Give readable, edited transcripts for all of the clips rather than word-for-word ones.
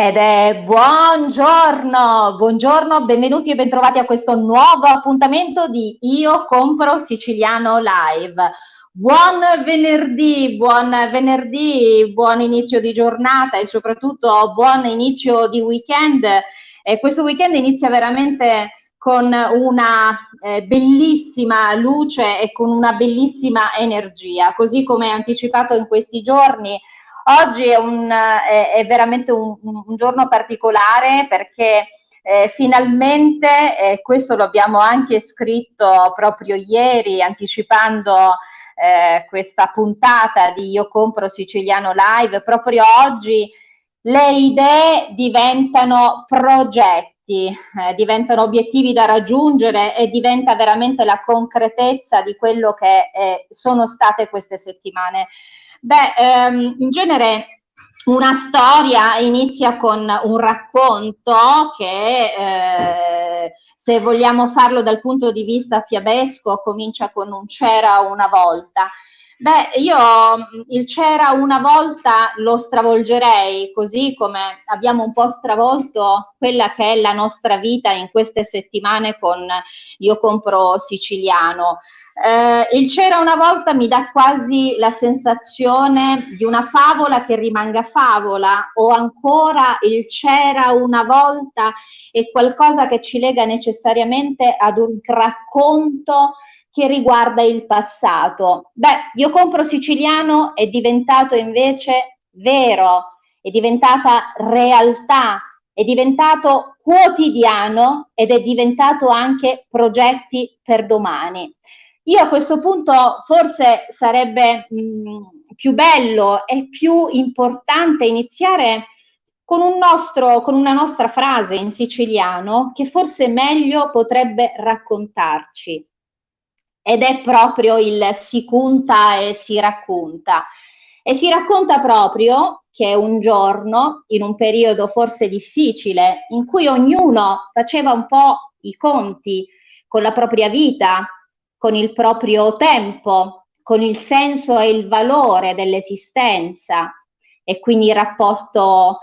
Ed è buongiorno, benvenuti e bentrovati a questo nuovo appuntamento di Io Compro Siciliano Live. Buon venerdì, buon inizio di giornata e soprattutto buon inizio di weekend. Questo weekend inizia veramente con una bellissima luce e con una bellissima energia, così come anticipato in questi giorni. Oggi è veramente un giorno particolare perché finalmente, questo lo abbiamo anche scritto proprio ieri, anticipando questa puntata di Io Compro Siciliano Live, proprio oggi le idee diventano progetti, diventano obiettivi da raggiungere e diventa veramente la concretezza di quello che sono state queste settimane. In genere una storia inizia con un racconto che, se vogliamo farlo dal punto di vista fiabesco, comincia con un c'era una volta. Io il c'era una volta lo stravolgerei, così come abbiamo un po' stravolto quella che è la nostra vita in queste settimane con Io Compro Siciliano. Il c'era una volta mi dà quasi la sensazione di una favola che rimanga favola, o ancora il c'era una volta è qualcosa che ci lega necessariamente ad un racconto che riguarda il passato. Io Compro Siciliano è diventato invece vero, è diventata realtà, è diventato quotidiano ed è diventato anche progetti per domani. Io a questo punto forse sarebbe più bello e più importante iniziare con una nostra frase in siciliano che forse meglio potrebbe raccontarci. Ed è proprio il si conta e si racconta. E si racconta proprio che un giorno, in un periodo forse difficile, in cui ognuno faceva un po' i conti con la propria vita, con il proprio tempo, con il senso e il valore dell'esistenza, e quindi il rapporto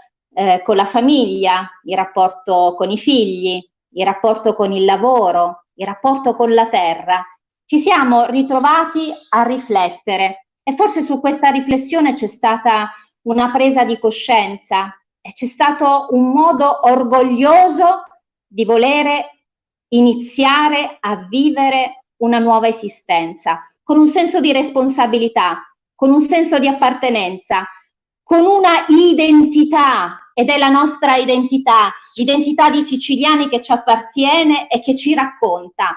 con la famiglia, il rapporto con i figli, il rapporto con il lavoro, il rapporto con la terra, ci siamo ritrovati a riflettere, e forse su questa riflessione c'è stata una presa di coscienza e c'è stato un modo orgoglioso di volere iniziare a vivere una nuova esistenza, con un senso di responsabilità, con un senso di appartenenza, con una identità, ed è la nostra identità di siciliani che ci appartiene e che ci racconta.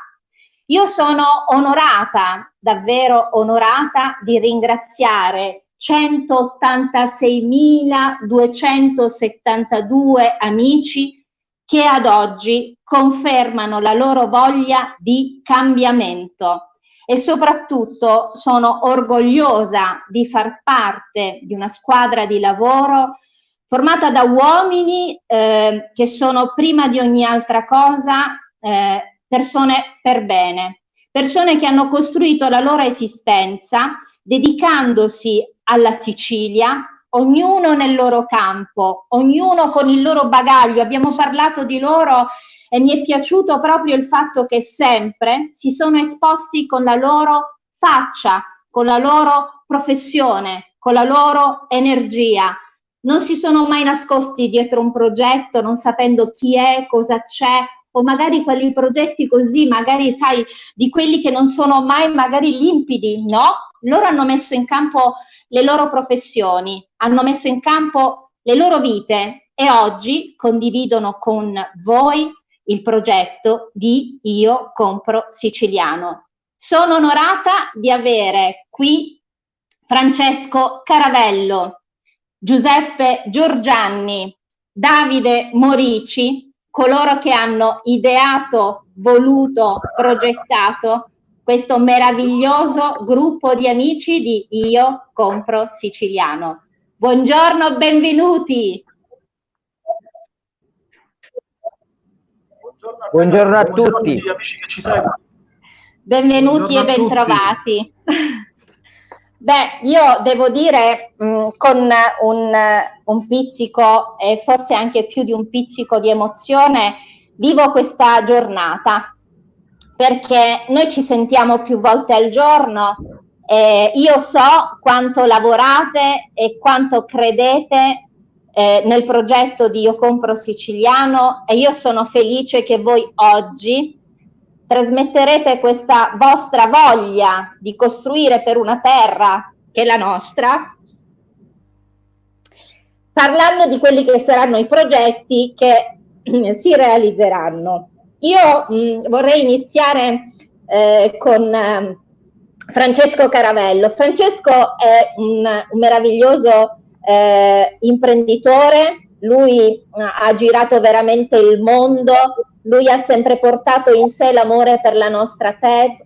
Io sono onorata, davvero onorata, di ringraziare 186.272 amici che ad oggi confermano la loro voglia di cambiamento, e soprattutto sono orgogliosa di far parte di una squadra di lavoro formata da uomini che sono prima di ogni altra cosa persone per bene, persone che hanno costruito la loro esistenza dedicandosi alla Sicilia, ognuno nel loro campo, ognuno con il loro bagaglio. Abbiamo parlato di loro e mi è piaciuto proprio il fatto che sempre si sono esposti con la loro faccia, con la loro professione, con la loro energia. Non si sono mai nascosti dietro un progetto, non sapendo chi è, cosa c'è, o magari quei progetti così, magari sai, di quelli che non sono mai magari limpidi, no? Loro hanno messo in campo le loro professioni, hanno messo in campo le loro vite e oggi condividono con voi il progetto di Io Compro Siciliano. Sono onorata di avere qui Francesco Caravello, Giuseppe Giorgianni, Davide Morici, coloro che hanno ideato, voluto, progettato questo meraviglioso gruppo di amici di Io Compro Siciliano. Buongiorno, benvenuti. Buongiorno a tutti. Amici che ci seguono. Benvenuti e bentrovati. Beh, io devo dire con un pizzico e forse anche più di un pizzico di emozione, vivo questa giornata perché noi ci sentiamo più volte al giorno. Io so quanto lavorate e quanto credete nel progetto di Io Compro Siciliano, e io sono felice che voi oggi trasmetterete questa vostra voglia di costruire per una terra che è la nostra, parlando di quelli che saranno i progetti che si realizzeranno. Io vorrei iniziare con Francesco Caravello. Francesco è un meraviglioso imprenditore, lui ha girato veramente il mondo, lui ha sempre portato in sé l'amore per la nostra terra,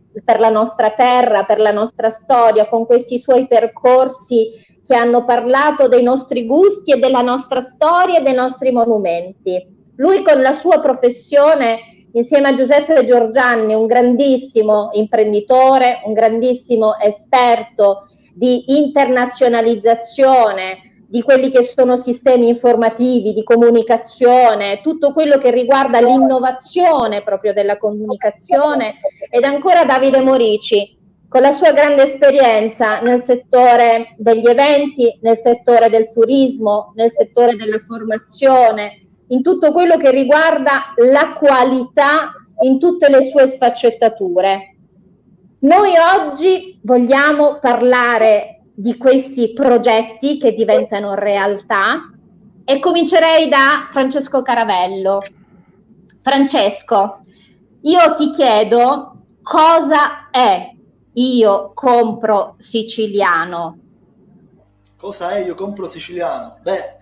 per la nostra storia, con questi suoi percorsi che hanno parlato dei nostri gusti e della nostra storia e dei nostri monumenti. Lui con la sua professione, insieme a Giuseppe Giorgianni, un grandissimo imprenditore, un grandissimo esperto di internazionalizzazione di quelli che sono sistemi informativi, di comunicazione, tutto quello che riguarda l'innovazione proprio della comunicazione, ed ancora Davide Morici, con la sua grande esperienza nel settore degli eventi, nel settore del turismo, nel settore della formazione, in tutto quello che riguarda la qualità in tutte le sue sfaccettature. Noi oggi vogliamo parlare di questi progetti che diventano realtà e comincerei da Francesco Caravello. Francesco, io ti chiedo cosa è Io Compro Siciliano? Cosa è Io Compro Siciliano? Beh,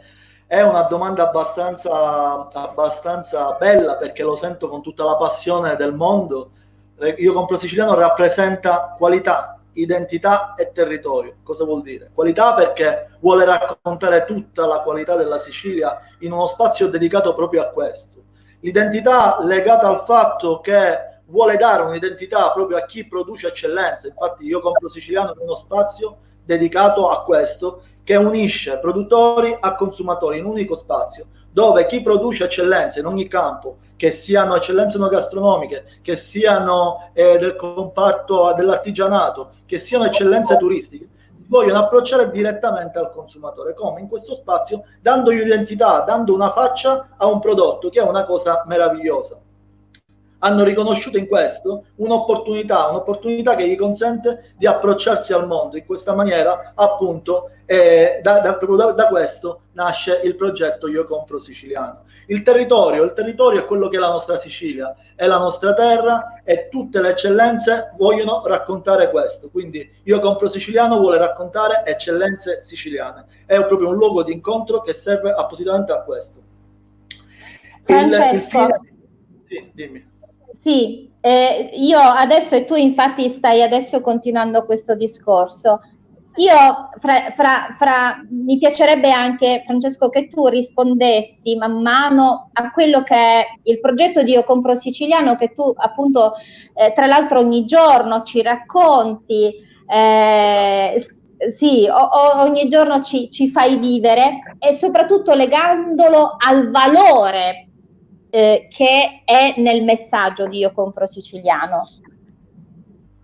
è una domanda abbastanza bella, perché lo sento con tutta la passione del mondo. Io Compro Siciliano rappresenta qualità, identità e territorio. Cosa vuol dire? Qualità perché vuole raccontare tutta la qualità della Sicilia in uno spazio dedicato proprio a questo. L'identità legata al fatto che vuole dare un'identità proprio a chi produce eccellenza. Infatti Io Compro Siciliano è uno spazio dedicato a questo, che unisce produttori a consumatori in un unico spazio, dove chi produce eccellenze in ogni campo, che siano eccellenze no gastronomiche, che siano del comparto dell'artigianato, che siano eccellenze turistiche, vogliono approcciare direttamente al consumatore, come in questo spazio, dandogli identità, dando una faccia a un prodotto, che è una cosa meravigliosa. Hanno riconosciuto in questo un'opportunità che gli consente di approcciarsi al mondo in questa maniera, appunto. Da questo nasce il progetto Io Compro Siciliano. Il territorio è quello che è la nostra Sicilia, è la nostra terra, e tutte le eccellenze vogliono raccontare questo. Quindi Io Compro Siciliano vuole raccontare eccellenze siciliane, è proprio un luogo di incontro che serve appositamente a questo. Francesco, sì, dimmi. Sì, io adesso, e tu infatti stai adesso continuando questo discorso, io mi piacerebbe anche, Francesco, che tu rispondessi man mano a quello che è il progetto di Io Compro Siciliano, che tu appunto tra l'altro ogni giorno ci racconti, sì, ogni giorno ci fai vivere, e soprattutto legandolo al valore che è nel messaggio di Io Compro Siciliano.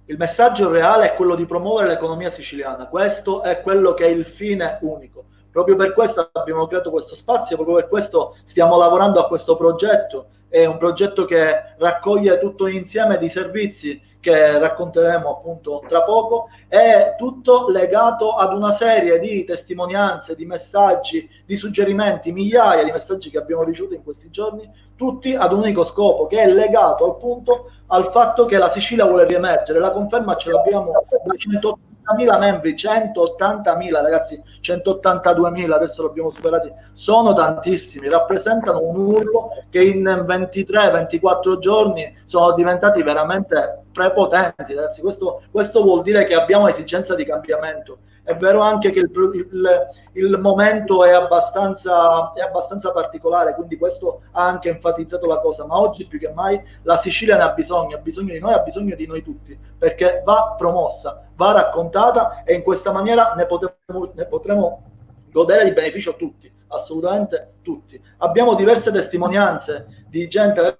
Il messaggio reale è quello di promuovere l'economia siciliana. Questo è quello che è il fine unico. Proprio per questo abbiamo creato questo spazio, proprio per questo stiamo lavorando a questo progetto. È un progetto che raccoglie tutto un insieme di servizi che racconteremo appunto tra poco, è tutto legato ad una serie di testimonianze, di messaggi, di suggerimenti, migliaia di messaggi che abbiamo ricevuto in questi giorni, tutti ad un unico scopo, che è legato al fatto che la Sicilia vuole riemergere. La conferma ce l'abbiamo da 180.000 membri, 180.000 ragazzi, 182.000 adesso l'abbiamo superati, sono tantissimi, rappresentano un urlo che in 23-24 giorni sono diventati veramente prepotenti, ragazzi. Questo vuol dire che abbiamo esigenza di cambiamento, È vero anche che il momento è abbastanza particolare, quindi questo ha anche enfatizzato la cosa, ma oggi più che mai la Sicilia ne ha bisogno di noi, ha bisogno di noi tutti, perché va promossa, va raccontata, e in questa maniera ne potremo godere di beneficio tutti, assolutamente tutti. Abbiamo diverse testimonianze di gente.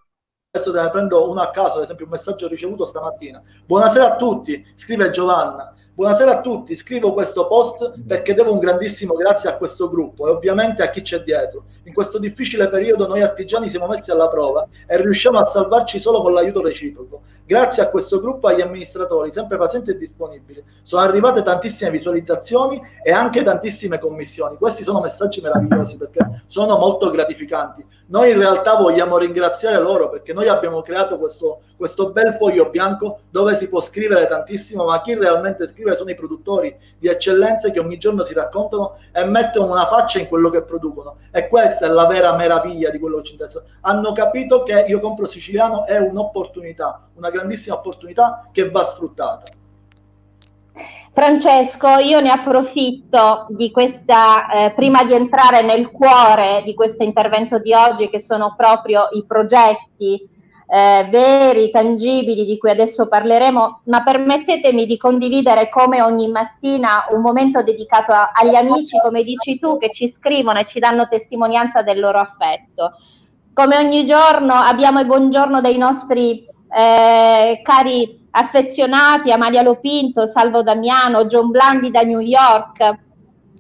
Adesso te ne prendo uno a caso, ad esempio un messaggio ricevuto stamattina. Buonasera a tutti, scrive Giovanna. Buonasera a tutti, scrivo questo post perché devo un grandissimo grazie a questo gruppo e ovviamente a chi c'è dietro. In questo difficile periodo noi artigiani siamo messi alla prova e riusciamo a salvarci solo con l'aiuto reciproco. Grazie a questo gruppo e agli amministratori, sempre pazienti e disponibili, sono arrivate tantissime visualizzazioni e anche tantissime commissioni. Questi sono messaggi meravigliosi perché sono molto gratificanti. Noi in realtà vogliamo ringraziare loro perché noi abbiamo creato questo bel foglio bianco dove si può scrivere tantissimo, ma chi realmente scrive sono i produttori di eccellenze che ogni giorno si raccontano e mettono una faccia in quello che producono, e questa è la vera meraviglia di quello che ci interessa. Hanno capito che Io Compro Siciliano è un'opportunità, una grandissima opportunità che va sfruttata. Francesco, io ne approfitto di questa, prima di entrare nel cuore di questo intervento di oggi, che sono proprio i progetti veri, tangibili, di cui adesso parleremo, ma permettetemi di condividere come ogni mattina un momento dedicato agli amici, come dici tu, che ci scrivono e ci danno testimonianza del loro affetto. Come ogni giorno abbiamo il buongiorno dei nostri cari affezionati, Amalia Lopinto, Salvo Damiano, John Blandi da New York,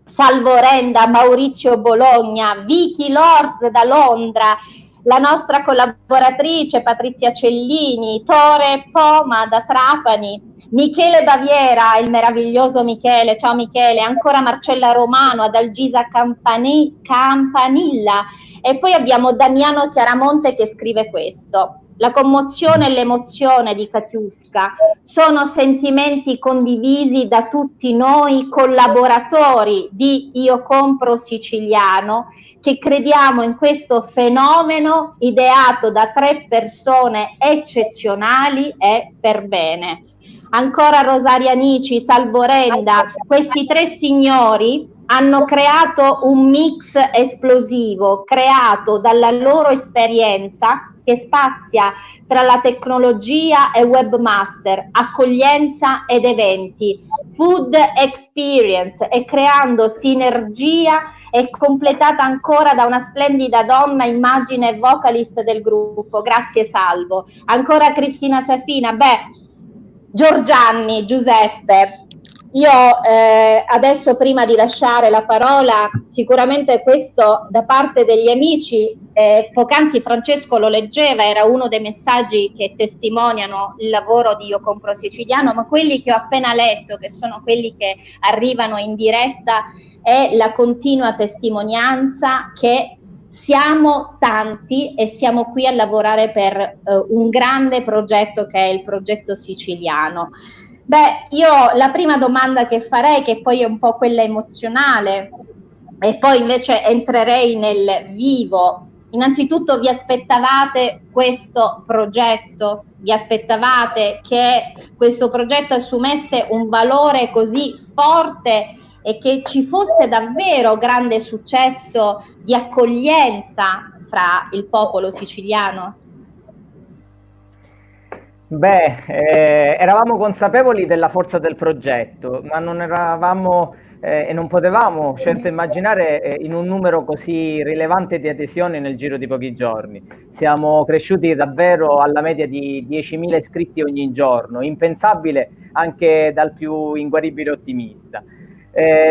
Salvo Renda, Maurizio Bologna, Vicky Lorz da Londra, la nostra collaboratrice Patrizia Cellini, Tore Poma da Trapani, Michele Baviera, il meraviglioso Michele, ciao Michele, ancora Marcella Romano, Adalgisa Campanilla, e poi abbiamo Damiano Chiaramonte che scrive questo: la commozione e l'emozione di Katiuska sono sentimenti condivisi da tutti noi collaboratori di Io Compro Siciliano, che crediamo in questo fenomeno ideato da 3 persone eccezionali e per bene. Ancora Rosaria Anici, Salvo Renda, questi 3 signori hanno creato un mix esplosivo creato dalla loro esperienza, che spazia tra la tecnologia e webmaster, accoglienza ed eventi, food experience, e creando sinergia, e completata ancora da una splendida donna, immagine e vocalist del gruppo. Grazie Salvo. Ancora Cristina Safina, Giorgianni, Giuseppe. Io adesso, prima di lasciare la parola, sicuramente questo da parte degli amici, poc'anzi Francesco lo leggeva, era uno dei messaggi che testimoniano il lavoro di Io Compro Siciliano, ma quelli che ho appena letto, che sono quelli che arrivano in diretta, è la continua testimonianza che siamo tanti e siamo qui a lavorare per un grande progetto che è il progetto siciliano. Io la prima domanda che farei, che poi è un po' quella emozionale, e poi invece entrerei nel vivo. Innanzitutto, vi aspettavate questo progetto? Vi aspettavate che questo progetto assumesse un valore così forte e che ci fosse davvero grande successo di accoglienza fra il popolo siciliano? Eravamo consapevoli della forza del progetto, ma non eravamo e non potevamo certo immaginare in un numero così rilevante di adesioni nel giro di pochi giorni. Siamo cresciuti davvero alla media di 10.000 iscritti ogni giorno, impensabile anche dal più inguaribile ottimista.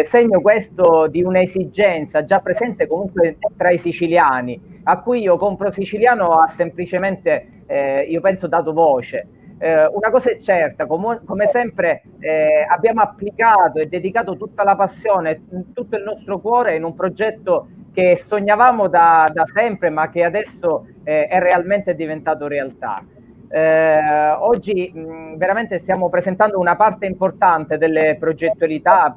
Segno questo di un'esigenza già presente comunque tra i siciliani, a cui Io Compro Siciliano ha semplicemente, io penso, dato voce. Una cosa è certa, come sempre abbiamo applicato e dedicato tutta la passione, tutto il nostro cuore in un progetto che sognavamo da sempre, ma che adesso è realmente diventato realtà. Oggi veramente stiamo presentando una parte importante delle progettualità.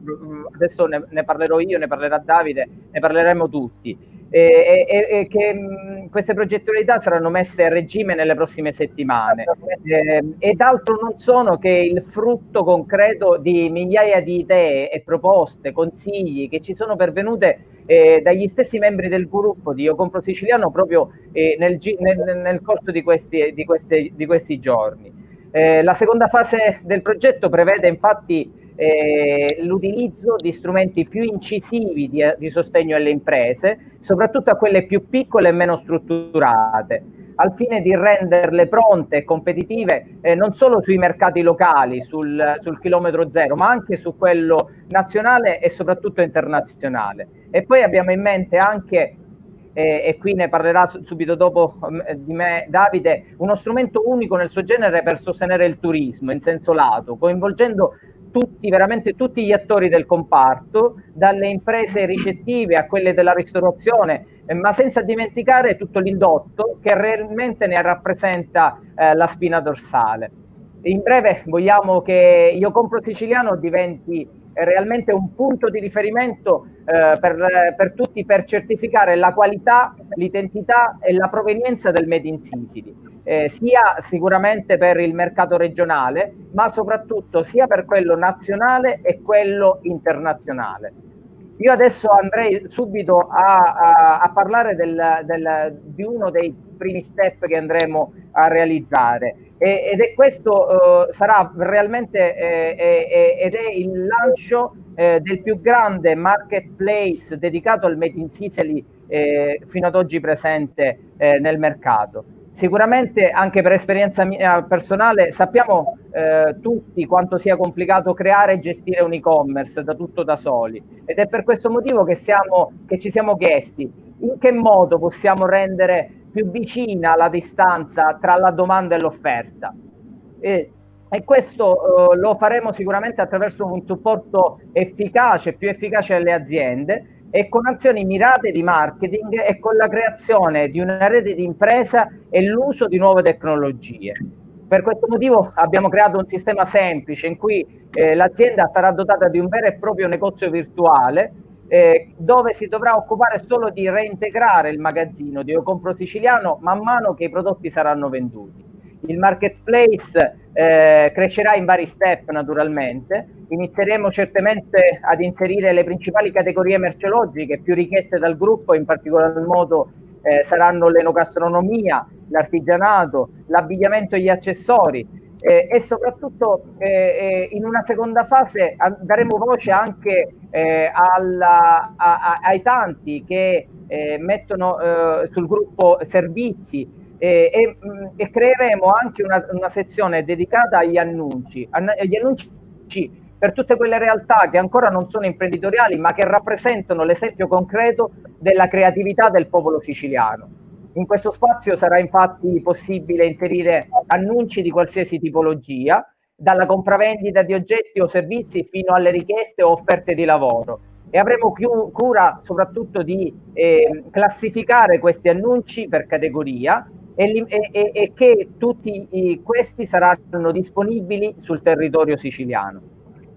Adesso ne parlerò io, ne parlerà Davide, ne parleremo tutti. e che queste progettualità saranno messe a regime nelle prossime settimane, ed altro non sono che il frutto concreto di migliaia di idee e proposte, consigli che ci sono pervenute dagli stessi membri del gruppo di Io Compro Siciliano proprio nel corso di questi giorni. La seconda fase del progetto prevede infatti l'utilizzo di strumenti più incisivi di sostegno alle imprese, soprattutto a quelle più piccole e meno strutturate, al fine di renderle pronte e competitive non solo sui mercati locali, sul chilometro zero, ma anche su quello nazionale e soprattutto internazionale. E poi abbiamo in mente anche, e qui ne parlerà subito dopo di me Davide, uno strumento unico nel suo genere per sostenere il turismo in senso lato, coinvolgendo veramente tutti gli attori del comparto, dalle imprese ricettive a quelle della ristorazione, ma senza dimenticare tutto l'indotto che realmente ne rappresenta la spina dorsale. In breve vogliamo che Io Compro Siciliano diventi realmente un punto di riferimento per tutti, per certificare la qualità, l'identità e la provenienza del Made in Sicily, sia sicuramente per il mercato regionale, ma soprattutto sia per quello nazionale e quello internazionale. Io adesso andrei subito a parlare di uno dei primi step che andremo a realizzare, ed è questo, sarà realmente ed è il lancio del più grande marketplace dedicato al Made in Sicily fino ad oggi presente nel mercato. Sicuramente anche per esperienza mia personale sappiamo tutti quanto sia complicato creare e gestire un e-commerce da tutto da soli, ed è per questo motivo che ci siamo chiesti in che modo possiamo rendere più vicina la distanza tra la domanda e l'offerta. E questo lo faremo sicuramente attraverso un supporto più efficace alle aziende, e con azioni mirate di marketing e con la creazione di una rete di impresa e l'uso di nuove tecnologie. Per questo motivo abbiamo creato un sistema semplice in cui l'azienda sarà dotata di un vero e proprio negozio virtuale, dove si dovrà occupare solo di reintegrare il magazzino di Io Compro Siciliano man mano che i prodotti saranno venduti. Il marketplace crescerà in vari step naturalmente. Inizieremo certamente ad inserire le principali categorie merceologiche più richieste dal gruppo, in particolar modo saranno l'enogastronomia, l'artigianato, l'abbigliamento e gli accessori, e soprattutto in una seconda fase daremo voce anche ai tanti che mettono sul gruppo servizi, e creeremo anche una sezione dedicata agli annunci per tutte quelle realtà che ancora non sono imprenditoriali, ma che rappresentano l'esempio concreto della creatività del popolo siciliano. In questo spazio sarà infatti possibile inserire annunci di qualsiasi tipologia, dalla compravendita di oggetti o servizi fino alle richieste o offerte di lavoro, e avremo cura soprattutto di classificare questi annunci per categoria, e che tutti questi saranno disponibili sul territorio siciliano.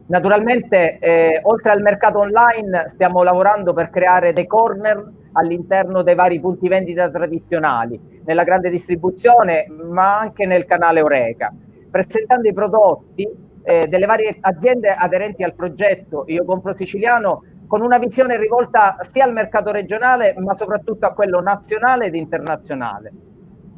Naturalmente, oltre al mercato online, stiamo lavorando per creare dei corner all'interno dei vari punti vendita tradizionali, nella grande distribuzione, ma anche nel canale Horeca, presentando i prodotti delle varie aziende aderenti al progetto Io Compro Siciliano, con una visione rivolta sia al mercato regionale, ma soprattutto a quello nazionale ed internazionale.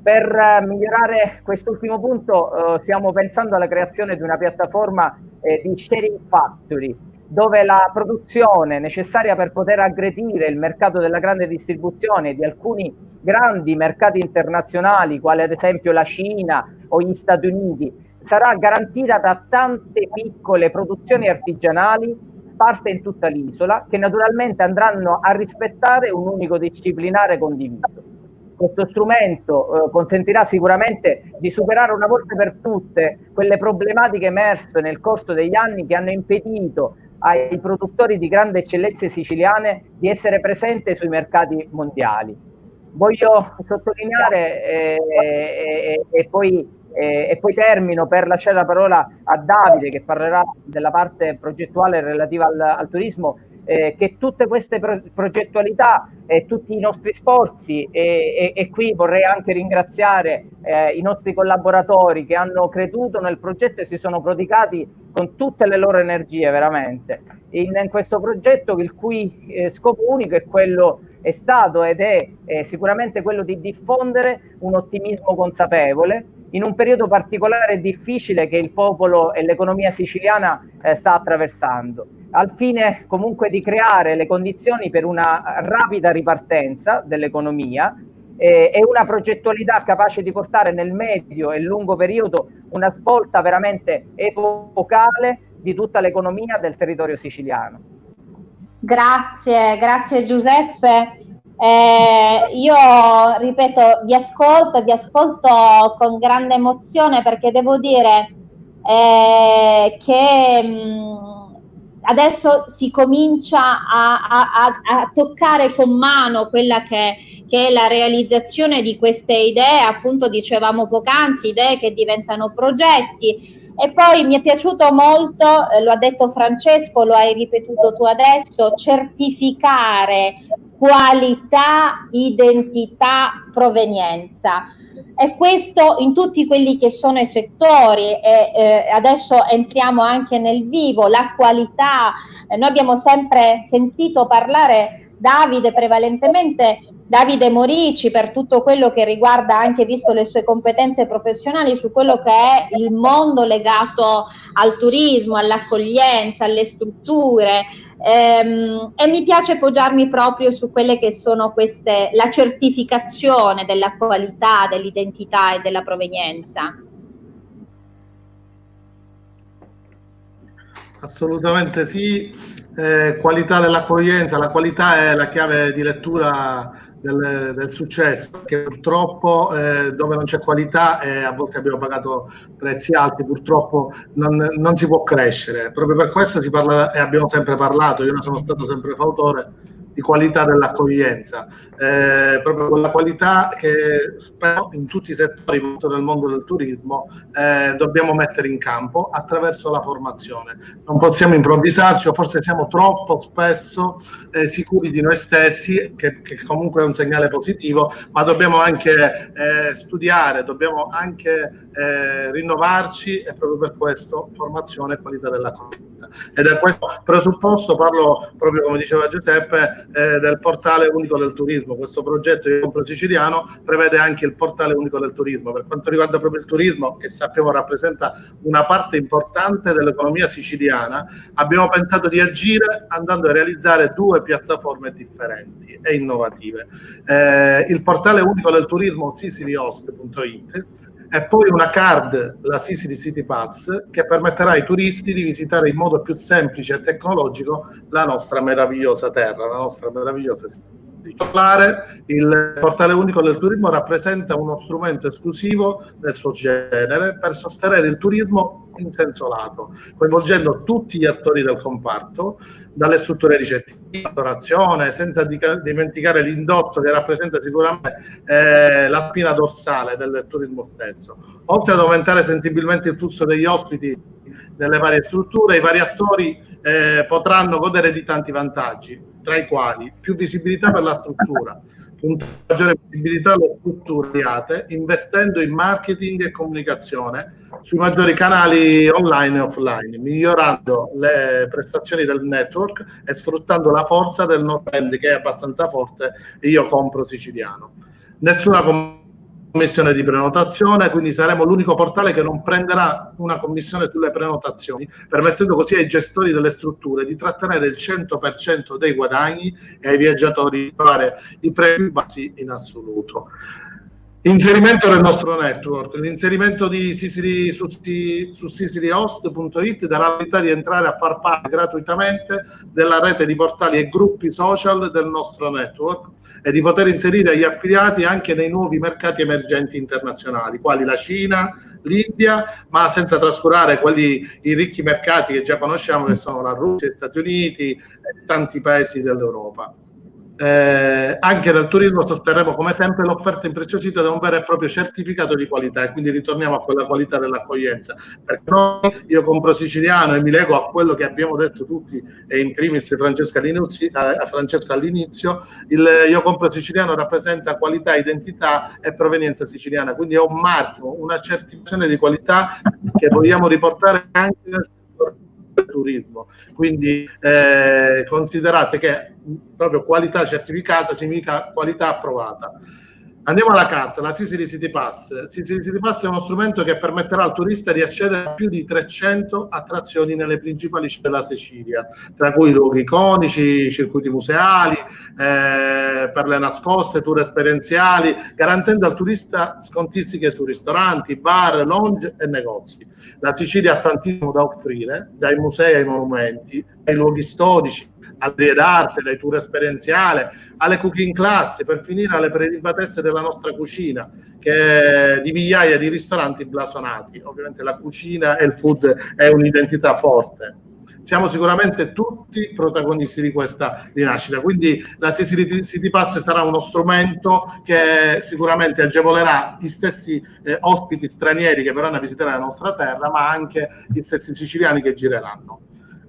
Per migliorare quest'ultimo punto stiamo pensando alla creazione di una piattaforma di sharing factory, dove la produzione necessaria per poter aggredire il mercato della grande distribuzione di alcuni grandi mercati internazionali, quali ad esempio la Cina o gli Stati Uniti, sarà garantita da tante piccole produzioni artigianali sparse in tutta l'isola, che naturalmente andranno a rispettare un unico disciplinare condiviso. Questo strumento consentirà sicuramente di superare una volta per tutte quelle problematiche emerse nel corso degli anni che hanno impedito ai produttori di grandi eccellenze siciliane di essere presenti sui mercati mondiali. Voglio sottolineare e poi E poi termino per lasciare la parola a Davide, che parlerà della parte progettuale relativa al turismo, che tutte queste progettualità e tutti i nostri sforzi, e qui vorrei anche ringraziare i nostri collaboratori che hanno creduto nel progetto e si sono prodigati con tutte le loro energie veramente in questo progetto, il cui scopo unico è stato ed è sicuramente quello di diffondere un ottimismo consapevole in un periodo particolare e difficile che il popolo e l'economia siciliana sta attraversando, al fine comunque di creare le condizioni per una rapida ripartenza dell'economia e una progettualità capace di portare nel medio e lungo periodo una svolta veramente epocale di tutta l'economia del territorio siciliano. Grazie Giuseppe. Io ripeto, vi ascolto con grande emozione, perché devo dire che adesso si comincia a toccare con mano quella che è la realizzazione di queste idee, appunto dicevamo poc'anzi, idee che diventano progetti. E poi mi è piaciuto molto, lo ha detto Francesco, lo hai ripetuto tu adesso, certificare qualità, identità, provenienza. E questo in tutti quelli che sono i settori, e adesso entriamo anche nel vivo, la qualità. Noi abbiamo sempre sentito parlare, prevalentemente Davide Morici, per tutto quello che riguarda, anche visto le sue competenze professionali, su quello che è il mondo legato al turismo, all'accoglienza, alle strutture, e mi piace poggiarmi proprio su quelle che sono la certificazione della qualità, dell'identità e della provenienza. Assolutamente sì, qualità dell'accoglienza, la qualità è la chiave di lettura del successo, perché purtroppo dove non c'è qualità a volte abbiamo pagato prezzi alti, purtroppo non si può crescere. Proprio per questo si parla, e abbiamo sempre parlato, io ne sono stato sempre fautore, di qualità dell'accoglienza, proprio quella qualità che spero in tutti i settori del mondo del turismo dobbiamo mettere in campo attraverso la formazione. Non possiamo improvvisarci, o forse siamo troppo spesso sicuri di noi stessi, che comunque è un segnale positivo, ma dobbiamo anche studiare, dobbiamo anche rinnovarci, e proprio per questo formazione e qualità dell'accoglienza. Ed è questo presupposto, parlo proprio come diceva Giuseppe, del portale unico del turismo. Questo progetto Io Compro Siciliano prevede anche il portale unico del turismo. Per quanto riguarda proprio il turismo, che sappiamo rappresenta una parte importante dell'economia siciliana, abbiamo pensato di agire andando a realizzare due piattaforme differenti e innovative. Il portale unico del turismo sicilyhost.it e poi una card, la Sicily City Pass, che permetterà ai turisti di visitare in modo più semplice e tecnologico la nostra meravigliosa terra, la nostra meravigliosa Sicilia. Il portale unico del turismo rappresenta uno strumento esclusivo del suo genere per sostenere il turismo in senso lato, coinvolgendo tutti gli attori del comparto, dalle strutture ricettive, ristorazione, senza dimenticare l'indotto, che rappresenta sicuramente la spina dorsale del turismo stesso. Oltre ad aumentare sensibilmente il flusso degli ospiti delle varie strutture, i vari attori potranno godere di tanti vantaggi, tra i quali più visibilità per la struttura, maggiore visibilità alle strutture, investendo in marketing e comunicazione sui maggiori canali online e offline, migliorando le prestazioni del network e sfruttando la forza del nostro brand, che è abbastanza forte, Io Compro Siciliano. Nessuna commissione di prenotazione, quindi saremo l'unico portale che non prenderà una commissione sulle prenotazioni, permettendo così ai gestori delle strutture di trattenere il 100% dei guadagni e ai viaggiatori di pagare i premi bassi in assoluto. Inserimento del nostro network. L'inserimento di Sicily su sicilyhost.it darà la possibilità di entrare a far parte gratuitamente della rete di portali e gruppi social del nostro network e di poter inserire gli affiliati anche nei nuovi mercati emergenti internazionali, quali la Cina, l'India, ma senza trascurare i ricchi mercati che già conosciamo, che sono la Russia, gli Stati Uniti e tanti paesi dell'Europa. Anche nel turismo sosterremo come sempre l'offerta impreziosita da un vero e proprio certificato di qualità, e quindi ritorniamo a quella qualità dell'accoglienza, perché noi, Io Compro Siciliano, e mi lego a quello che abbiamo detto tutti e in primis Francesco all'inizio, il Io Compro Siciliano rappresenta qualità, identità e provenienza siciliana, quindi è un marchio, una certificazione di qualità che vogliamo riportare anche nel turismo. Quindi considerate che proprio qualità certificata significa qualità approvata. Andiamo alla carta, la Sicily City Pass. Sicily City Pass è uno strumento che permetterà al turista di accedere a più di 300 attrazioni nelle principali città della Sicilia, tra cui luoghi iconici, circuiti museali, perle nascoste, tour esperienziali, garantendo al turista scontistiche su ristoranti, bar, lounge e negozi. La Sicilia ha tantissimo da offrire, dai musei ai monumenti, ai luoghi storici, alle vie d'arte, dai tour esperienziali, alle cooking class, per finire alle prelibatezze della nostra cucina, che è di migliaia di ristoranti blasonati. Ovviamente la cucina e il food è un'identità forte. Siamo sicuramente tutti protagonisti di questa rinascita, quindi la City Pass sarà uno strumento che sicuramente agevolerà gli stessi ospiti stranieri che verranno a visitare la nostra terra, ma anche gli stessi siciliani che gireranno.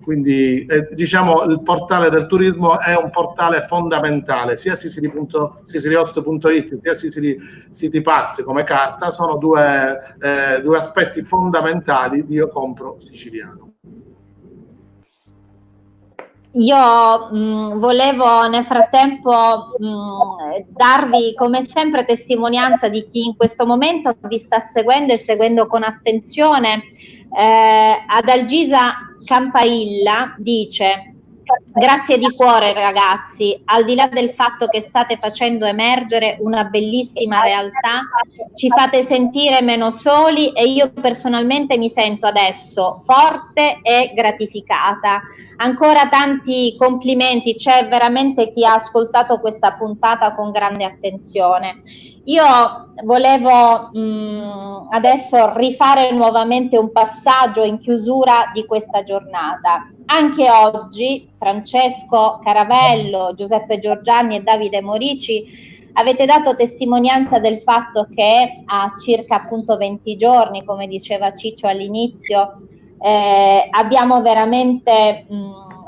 Quindi diciamo il portale del turismo è un portale fondamentale, sia sicilihost.it sia Sicily City Pass come carta sono due aspetti fondamentali di Io Compro Siciliano. Io volevo nel frattempo darvi come sempre testimonianza di chi in questo momento vi sta seguendo e seguendo con attenzione. Adalgisa Campailla dice: grazie di cuore ragazzi, al di là del fatto che state facendo emergere una bellissima realtà, ci fate sentire meno soli e io personalmente mi sento adesso forte e gratificata. Ancora tanti complimenti, c'è veramente chi ha ascoltato questa puntata con grande attenzione. Io volevo adesso rifare nuovamente un passaggio in chiusura di questa giornata. Anche oggi Francesco Caravello, Giuseppe Giorgianni e Davide Morici avete dato testimonianza del fatto che a circa appunto 20 giorni, come diceva Ciccio all'inizio, abbiamo veramente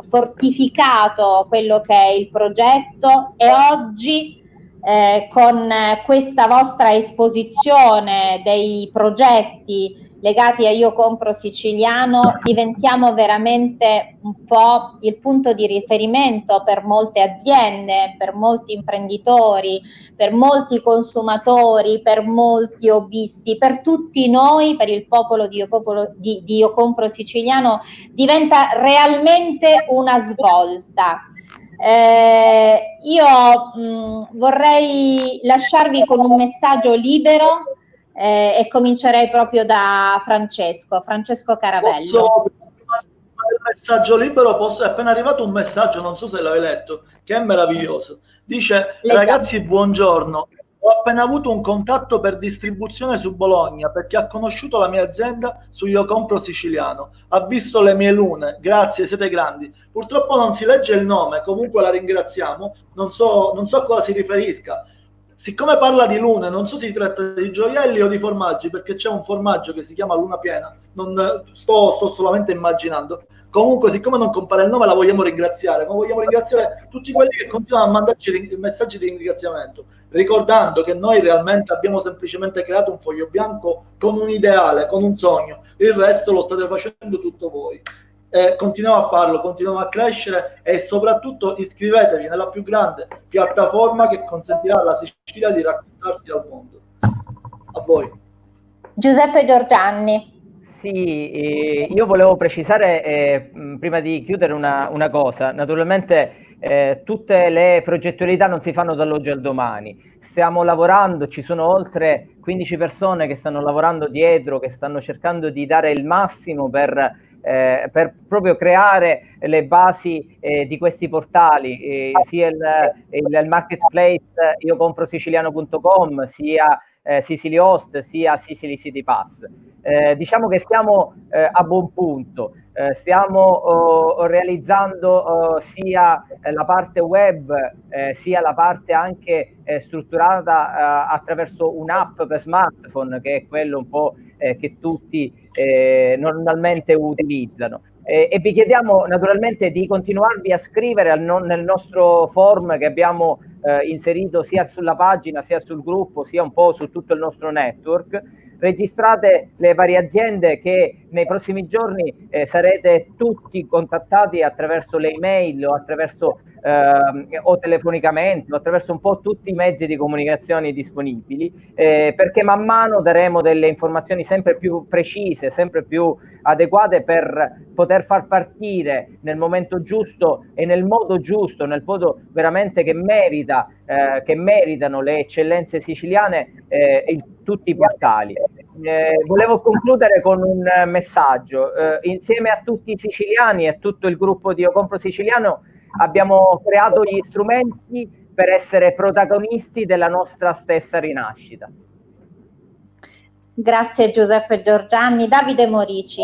fortificato quello che è il progetto e oggi con questa vostra esposizione dei progetti legati a Io Compro Siciliano diventiamo veramente un po' il punto di riferimento per molte aziende, per molti imprenditori, per molti consumatori, per molti hobbisti, per tutti noi, per il popolo di Io Compro Siciliano diventa realmente una svolta. Io vorrei lasciarvi con un messaggio libero e comincerei proprio da Francesco Caravello. Il messaggio libero, è appena arrivato un messaggio, non so se l'hai letto, che è meraviglioso. Dice: ragazzi, buongiorno, ho appena avuto un contatto per distribuzione su Bologna perché ha conosciuto la mia azienda su Io Compro Siciliano, ha visto le mie lune, grazie, siete grandi. Purtroppo non si legge il nome, comunque la ringraziamo, non so a cosa si riferisca. Siccome parla di lune, non so se si tratta di gioielli o di formaggi, perché c'è un formaggio che si chiama Luna Piena, non sto solamente immaginando. Comunque, siccome non compare il nome, la vogliamo ringraziare, ma vogliamo ringraziare tutti quelli che continuano a mandarci messaggi di ringraziamento, ricordando che noi realmente abbiamo semplicemente creato un foglio bianco con un ideale, con un sogno, il resto lo state facendo tutto voi. Continuiamo a farlo, continuiamo a crescere e soprattutto iscrivetevi nella più grande piattaforma che consentirà alla Sicilia di raccontarsi al mondo. A voi. Giuseppe Giorgianni. Sì, io volevo precisare prima di chiudere una cosa. Naturalmente tutte le progettualità non si fanno dall'oggi al domani. Stiamo lavorando, ci sono oltre 15 persone che stanno lavorando dietro, che stanno cercando di dare il massimo per per proprio creare le basi di questi portali, sia il marketplace iocomprosiciliano.com, sia Sicily Host, sia Sicily City Pass. Diciamo che siamo a buon punto, stiamo realizzando sia la parte web sia la parte anche strutturata attraverso un'app per smartphone, che è quello un po' che tutti normalmente utilizzano. E vi chiediamo naturalmente di continuarvi a scrivere nel nostro form che abbiamo inserito sia sulla pagina, sia sul gruppo, sia un po' su tutto il nostro network. Registrate le varie aziende che nei prossimi giorni sarete tutti contattati attraverso le email o attraverso o telefonicamente o attraverso un po' tutti i mezzi di comunicazione disponibili, perché man mano daremo delle informazioni sempre più precise, sempre più adeguate per poter far partire nel momento giusto e nel modo giusto, nel modo veramente che meritano le eccellenze siciliane tutti i portali. Volevo concludere con un messaggio. Insieme a tutti i siciliani e a tutto il gruppo di Io Compro Siciliano abbiamo creato gli strumenti per essere protagonisti della nostra stessa rinascita. Grazie Giuseppe Giorgianni. Davide Morici.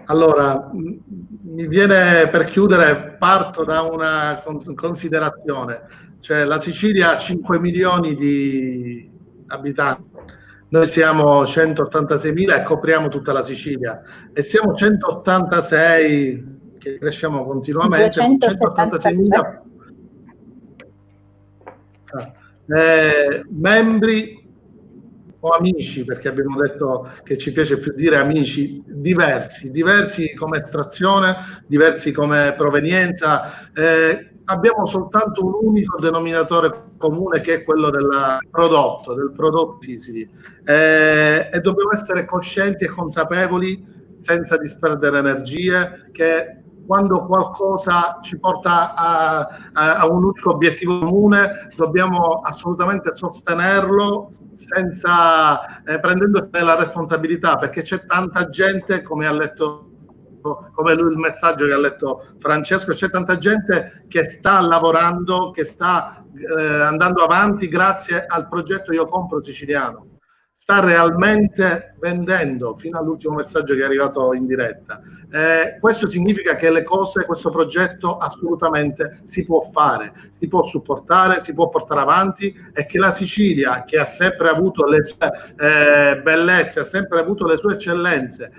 Allora, mi viene per chiudere, parto da una considerazione, cioè la Sicilia ha 5 milioni di abitanti, noi siamo 186.000 e copriamo tutta la Sicilia e siamo 186 che cresciamo continuamente, 186.000 membri o amici, perché abbiamo detto che ci piace più dire amici, diversi come estrazione, diversi come provenienza. Abbiamo soltanto un unico denominatore comune, che è quello del prodotto Sicily, e dobbiamo essere coscienti e consapevoli, senza disperdere energie, che quando qualcosa ci porta a un unico obiettivo comune dobbiamo assolutamente sostenerlo, senza prendendosene la responsabilità, perché c'è tanta gente, come ha letto, come lui il messaggio che ha letto Francesco, c'è tanta gente che sta lavorando, che sta andando avanti grazie al progetto Io Compro Siciliano, sta realmente vendendo, fino all'ultimo messaggio che è arrivato in diretta. Questo significa che le cose, questo progetto assolutamente si può fare, si può supportare, si può portare avanti, e che la Sicilia, che ha sempre avuto le sue bellezze, ha sempre avuto le sue eccellenze,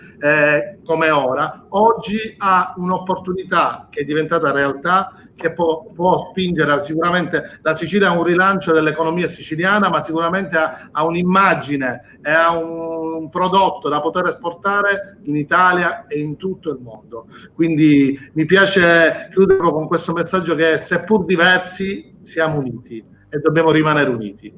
come ora, oggi ha un'opportunità che è diventata realtà, che può spingere sicuramente la Sicilia a un rilancio dell'economia siciliana, ma sicuramente ha un'immagine e ha un prodotto da poter esportare in Italia e in tutto il mondo. Quindi mi piace chiudere con questo messaggio, che seppur diversi siamo uniti e dobbiamo rimanere uniti.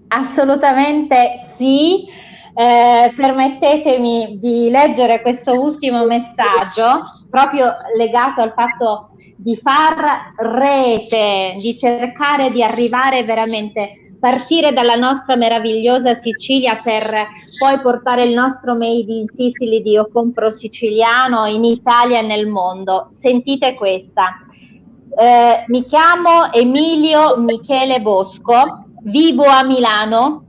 Assolutamente sì. Permettetemi di leggere questo ultimo messaggio, proprio legato al fatto di far rete, di cercare di arrivare veramente, partire dalla nostra meravigliosa Sicilia per poi portare il nostro Made in Sicily di Io Compro Siciliano in Italia e nel mondo. Sentite questa. Mi chiamo Emilio Michele Bosco, vivo a Milano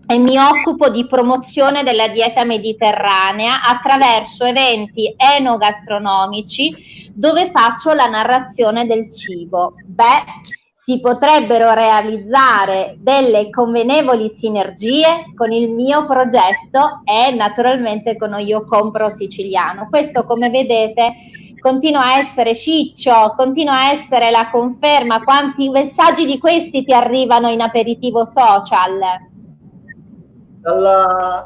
e mi occupo di promozione della dieta mediterranea attraverso eventi enogastronomici dove faccio la narrazione del cibo. Si potrebbero realizzare delle convenevoli sinergie con il mio progetto e naturalmente con Io Compro Siciliano. Questo, come vedete, continua a essere Ciccio, continua a essere la conferma. Quanti messaggi di questi ti arrivano in aperitivo social?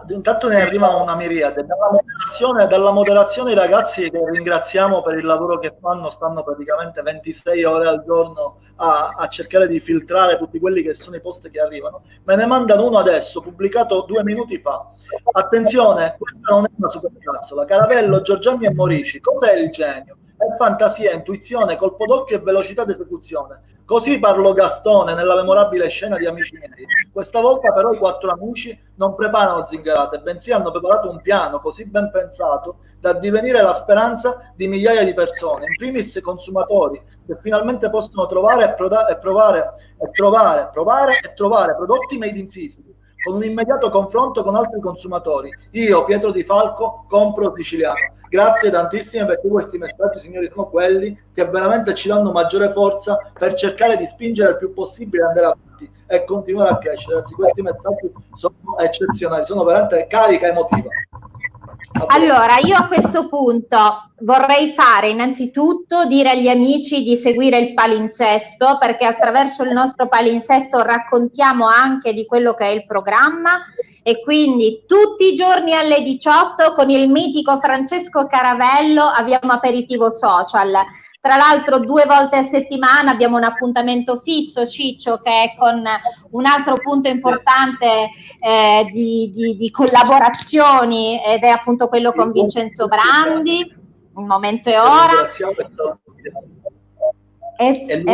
Intanto ne arriva una miriade. Dalla moderazione i ragazzi che ringraziamo per il lavoro che fanno, stanno praticamente 26 ore al giorno a cercare di filtrare tutti quelli che sono i post che arrivano. Me ne mandano uno adesso, pubblicato 2 minuti fa. Attenzione, questa non è una supercazzola. Caravello, Giorgianni e Morici, cos'è il genio? è fantasia, intuizione, colpo d'occhio e velocità d'esecuzione. Così parlò Gastone nella memorabile scena di Amici miei. Questa volta però i 4 amici non preparano zingarate, bensì hanno preparato un piano così ben pensato da divenire la speranza di migliaia di persone, in primis consumatori, che finalmente possono trovare prodotti made in Sicily, con un immediato confronto con altri consumatori. Io, Pietro Di Falco, compro siciliano. Grazie tantissime, perché questi messaggi, signori, sono quelli che veramente ci danno maggiore forza per cercare di spingere il più possibile ad andare avanti e continuare a crescere. Anzi, questi messaggi sono eccezionali, sono veramente carica emotiva. Allora, io a questo punto vorrei fare innanzitutto dire agli amici di seguire il palinsesto, perché attraverso il nostro palinsesto raccontiamo anche di quello che è il programma, e quindi tutti i giorni alle 18 con il mitico Francesco Caravello abbiamo aperitivo social. Tra l'altro 2 volte a settimana abbiamo un appuntamento fisso, Ciccio, che è con un altro punto importante di collaborazioni, ed è appunto quello con Vincenzo Brandi. Il momento è ora. Il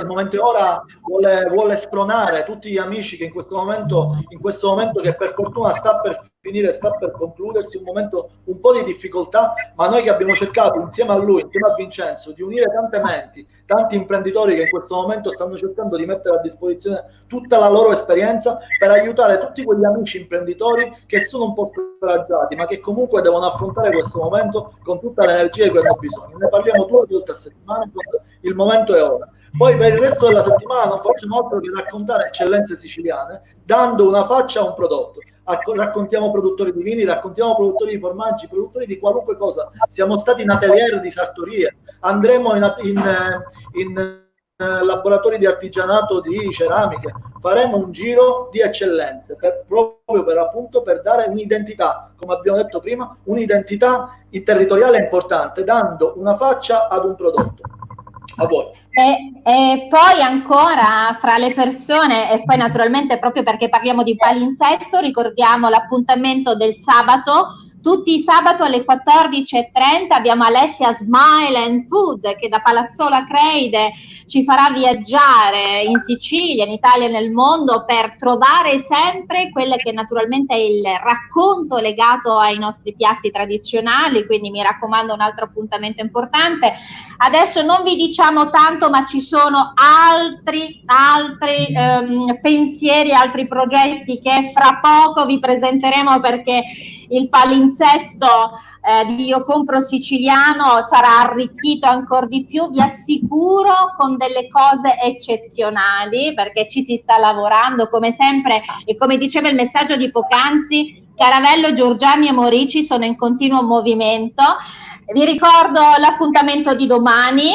momento è ora, vuole spronare tutti gli amici che in questo momento che per fortuna sta per finire, sta per concludersi, un momento un po' di difficoltà, ma noi che abbiamo cercato insieme a lui, insieme a Vincenzo, di unire tante menti, tanti imprenditori che in questo momento stanno cercando di mettere a disposizione tutta la loro esperienza per aiutare tutti quegli amici imprenditori che sono un po' scoraggiati, ma che comunque devono affrontare questo momento con tutta l'energia di cui hanno bisogno. Ne parliamo 2 volte a settimana, il momento è ora. Poi per il resto della settimana non facciamo altro che raccontare eccellenze siciliane, dando una faccia a un prodotto. Raccontiamo produttori di vini, raccontiamo produttori di formaggi, produttori di qualunque cosa. Siamo stati in atelier di sartorie, andremo in laboratori di artigianato di ceramiche, faremo un giro di eccellenze proprio per dare un'identità, come abbiamo detto prima, un'identità territoriale importante, dando una faccia ad un prodotto. A voi. E poi ancora fra le persone, e poi naturalmente proprio perché parliamo di palinsesto, ricordiamo l'appuntamento del sabato. Tutti i sabato alle 14:30 abbiamo Alessia Smile and Food, che da Palazzola Creide ci farà viaggiare in Sicilia, in Italia e nel mondo, per trovare sempre quelle che naturalmente è il racconto legato ai nostri piatti tradizionali. Quindi mi raccomando, un altro appuntamento importante. Adesso non vi diciamo tanto, ma ci sono altri pensieri, altri progetti che fra poco vi presenteremo, perché il palinsesto di Io Compro Siciliano sarà arricchito ancora di più, vi assicuro, con delle cose eccezionali, perché ci si sta lavorando come sempre, e come diceva il messaggio di poc'anzi, Caravello, Giorgiani e Morici sono in continuo movimento. Vi ricordo l'appuntamento di domani.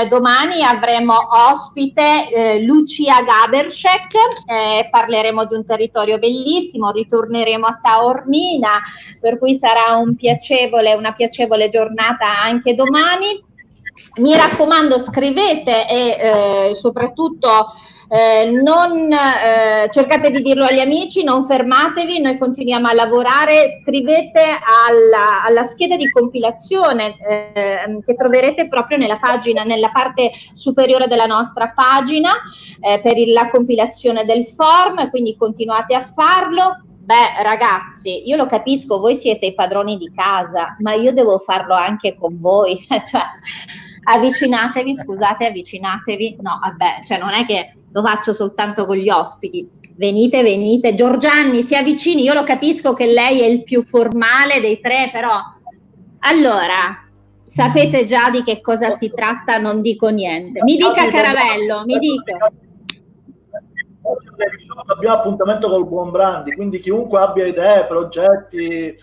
Domani avremo ospite Lucia Gabershek, parleremo di un territorio bellissimo, ritorneremo a Taormina, per cui sarà una piacevole giornata anche domani. Mi raccomando, scrivete e soprattutto cercate di dirlo agli amici, non fermatevi, noi continuiamo a lavorare. Scrivete alla scheda di compilazione che troverete proprio nella pagina, nella parte superiore della nostra pagina, per la compilazione del form, quindi continuate a farlo. Beh, ragazzi, io lo capisco, voi siete i padroni di casa, ma io devo farlo anche con voi, cioè avvicinatevi, no, vabbè, cioè non è che lo faccio soltanto con gli ospiti, venite, Giorgiani si avvicini, io lo capisco che lei è il più formale dei tre, però allora, sapete già di che cosa si tratta, non dico niente, mi dica Caravello, mi dica. Abbiamo appuntamento col Buon Brandi, quindi chiunque abbia idee, progetti,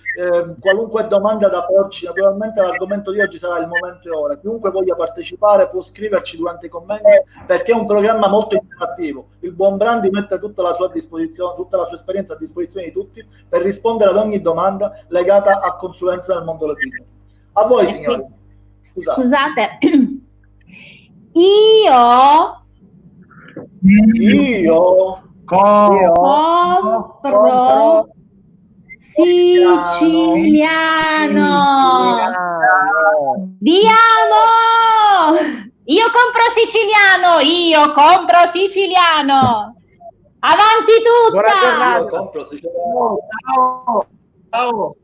qualunque domanda da porci, naturalmente l'argomento di oggi sarà il momento e ora. Chiunque voglia partecipare può scriverci durante i commenti, perché è un programma molto interattivo. Il Buon Brandi mette tutta la sua disposizione, tutta la sua esperienza a disposizione di tutti per rispondere ad ogni domanda legata a consulenza nel mondo del business. A voi, signori. Scusate. Io compro siciliano. Vi amo! Io compro siciliano. Avanti tutta! Buona giornata. Io compro siciliano. Ciao. Ciao.